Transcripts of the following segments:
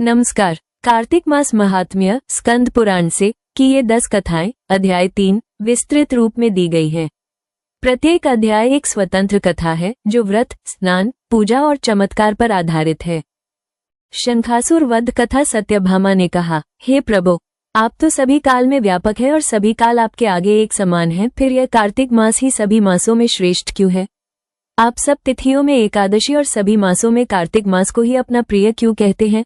नमस्कार। कार्तिक मास महात्म्य स्कंद पुराण से की ये 10 कथाएं अध्याय 3 विस्तृत रूप में दी गई हैं। प्रत्येक अध्याय एक स्वतंत्र कथा है जो व्रत, स्नान, पूजा और चमत्कार पर आधारित है। शंखासुर वध कथा। सत्यभामा ने कहा, हे प्रभु, आप तो सभी काल में व्यापक है और सभी काल आपके आगे एक समान है, फिर यह कार्तिक मास ही सभी मासों में श्रेष्ठ क्यों है? आप सब तिथियों में एकादशी और सभी मासों में कार्तिक मास को ही अपना प्रिय क्यों कहते हैं?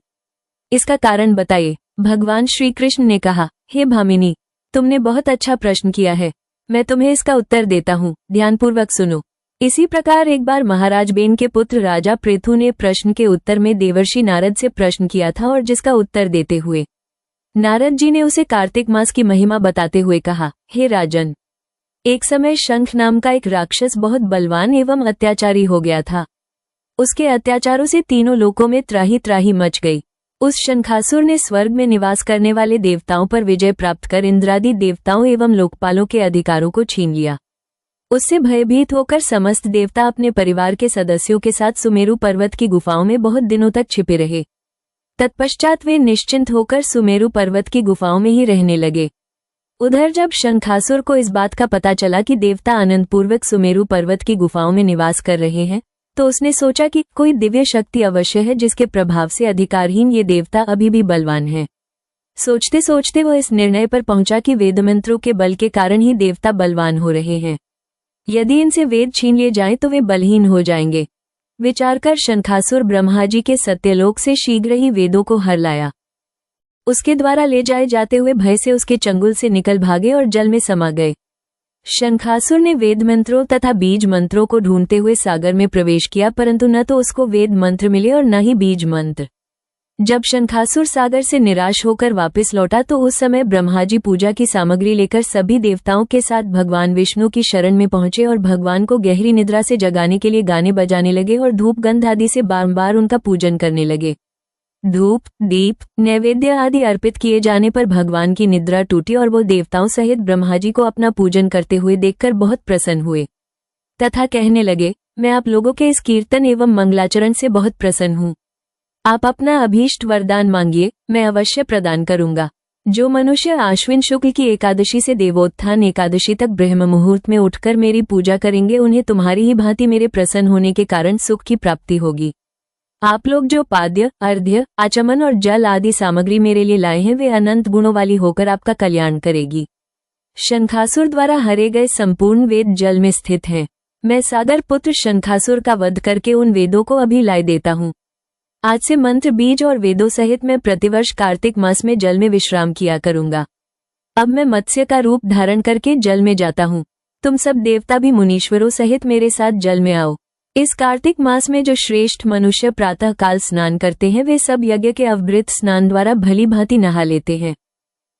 इसका कारण बताइए। भगवान श्री कृष्ण ने कहा, हे भामिनी, तुमने बहुत अच्छा प्रश्न किया है, मैं तुम्हें इसका उत्तर देता हूँ, ध्यानपूर्वक सुनो। इसी प्रकार एक बार महाराज बेन के पुत्र राजा पृथु ने प्रश्न के उत्तर में देवर्षि नारद से प्रश्न किया था और जिसका उत्तर देते हुए नारद जी ने उसे कार्तिक मास की महिमा बताते हुए कहा, हे राजन, एक समय शंख नाम का एक राक्षस बहुत बलवान एवं अत्याचारी हो गया था। उसके अत्याचारों से तीनों लोकों में त्राही त्राही मच गई। उस शंखासुर ने स्वर्ग में निवास करने वाले देवताओं पर विजय प्राप्त कर इंद्रादि देवताओं एवं लोकपालों के अधिकारों को छीन लिया। उससे भयभीत होकर समस्त देवता अपने परिवार के सदस्यों के साथ सुमेरु पर्वत की गुफाओं में बहुत दिनों तक छिपे रहे। तत्पश्चात वे निश्चिंत होकर सुमेरु पर्वत की गुफाओं में ही रहने लगे। उधर जब शंखासुर को इस बात का पता चला कि देवता आनंदपूर्वक सुमेरु पर्वत की गुफाओं में निवास कर रहे हैं, तो उसने सोचा कि कोई दिव्य शक्ति अवश्य है जिसके प्रभाव से अधिकारहीन ये देवता अभी भी बलवान है। सोचते सोचते वो इस निर्णय पर पहुंचा कि वेदमंत्रों के बल के कारण ही देवता बलवान हो रहे हैं। यदि इनसे वेद छीन लिए जाएं तो वे बलहीन हो जाएंगे। विचार कर शंखासुर ब्रह्मा जी के सत्यलोक से शीघ्र ही वेदों को हर लाया। उसके द्वारा ले जाए जाते हुए भय से उसके चंगुल से निकल भागे और जल में समा गए। शंखासुर ने वेद मंत्रों तथा बीज मंत्रों को ढूंढते हुए सागर में प्रवेश किया, परंतु न तो उसको वेद मंत्र मिले और न ही बीज मंत्र। जब शंखासुर सागर से निराश होकर वापस लौटा तो उस समय ब्रह्मा जी पूजा की सामग्री लेकर सभी देवताओं के साथ भगवान विष्णु की शरण में पहुंचे और भगवान को गहरी निद्रा से जगाने के लिए गाने बजाने लगे और धूप गंध आदि से बारंबार उनका पूजन करने लगे। धूप, दीप, नैवेद्य आदि अर्पित किए जाने पर भगवान की निद्रा टूटी और वो देवताओं सहित ब्रह्मा जी को अपना पूजन करते हुए देखकर बहुत प्रसन्न हुए तथा कहने लगे, मैं आप लोगों के इस कीर्तन एवं मंगलाचरण से बहुत प्रसन्न हूँ। आप अपना अभीष्ट वरदान मांगिए, मैं अवश्य प्रदान करूंगा। जो मनुष्य आश्विन शुक्ल की एकादशी से देवोत्थान एकादशी तक ब्रह्म मुहूर्त में उठकर मेरी पूजा करेंगे, उन्हें तुम्हारी ही भांति मेरे प्रसन्न होने के कारण सुख की प्राप्ति होगी। आप लोग जो पाद्य, अर्घ्य, आचमन और जल आदि सामग्री मेरे लिए लाए हैं वे अनंत गुणों वाली होकर आपका कल्याण करेगी। शंखासुर द्वारा हरे गए संपूर्ण वेद जल में स्थित हैं। मैं सागर पुत्र शंखासुर का वध करके उन वेदों को अभी लाए देता हूँ। आज से मंत्र, बीज और वेदों सहित मैं प्रतिवर्ष कार्तिक मास में जल में विश्राम किया करूंगा। अब मैं मत्स्य का रूप धारण करके जल में जाता हूँ। तुम सब देवता भी मुनीश्वरों सहित मेरे साथ जल में आओ। इस कार्तिक मास में जो श्रेष्ठ मनुष्य प्रातः काल स्नान करते हैं वे सब यज्ञ के अवभृत स्नान द्वारा भली भांति नहा लेते हैं।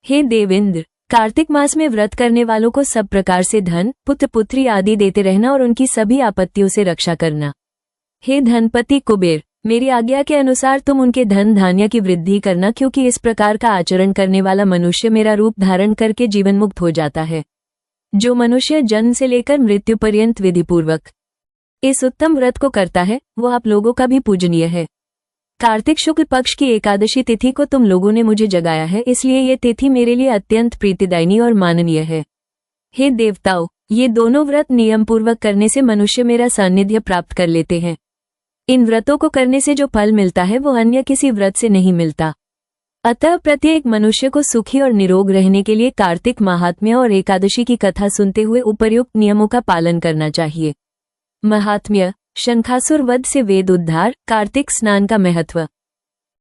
हे देवेंद्र, कार्तिक मास में व्रत करने वालों को सब प्रकार से धन, पुत्र पुत्री आदि देते रहना और उनकी सभी आपत्तियों से रक्षा करना। हे धनपति कुबेर, मेरी आज्ञा के अनुसार तुम उनके धन धान्य की वृद्धि करना, क्योंकि इस प्रकार का आचरण करने वाला मनुष्य मेरा रूप धारण करके जीवन मुक्त हो जाता है। जो मनुष्य जन्म से लेकर मृत्यु पर्यंत विधिपूर्वक इस उत्तम व्रत को करता है वो आप लोगों का भी पूजनीय है। कार्तिक शुक्ल पक्ष की एकादशी तिथि को तुम लोगों ने मुझे जगाया है, इसलिए ये तिथि मेरे लिए अत्यंत प्रीतिदायिनी और माननीय है। हे देवताओं, ये दोनों व्रत नियम पूर्वक करने से मनुष्य मेरा सान्निध्य प्राप्त कर लेते हैं। इन व्रतों को करने से जो फल मिलता है वो अन्य किसी व्रत से नहीं मिलता। अतः प्रत्येक मनुष्य को सुखी और निरोग रहने के लिए कार्तिक महात्म्य और एकादशी की कथा सुनते हुए उपर्युक्त नियमों का पालन करना चाहिए। महात्म्य, शंखासुर वध से वेद उद्धार, कार्तिक स्नान का महत्व।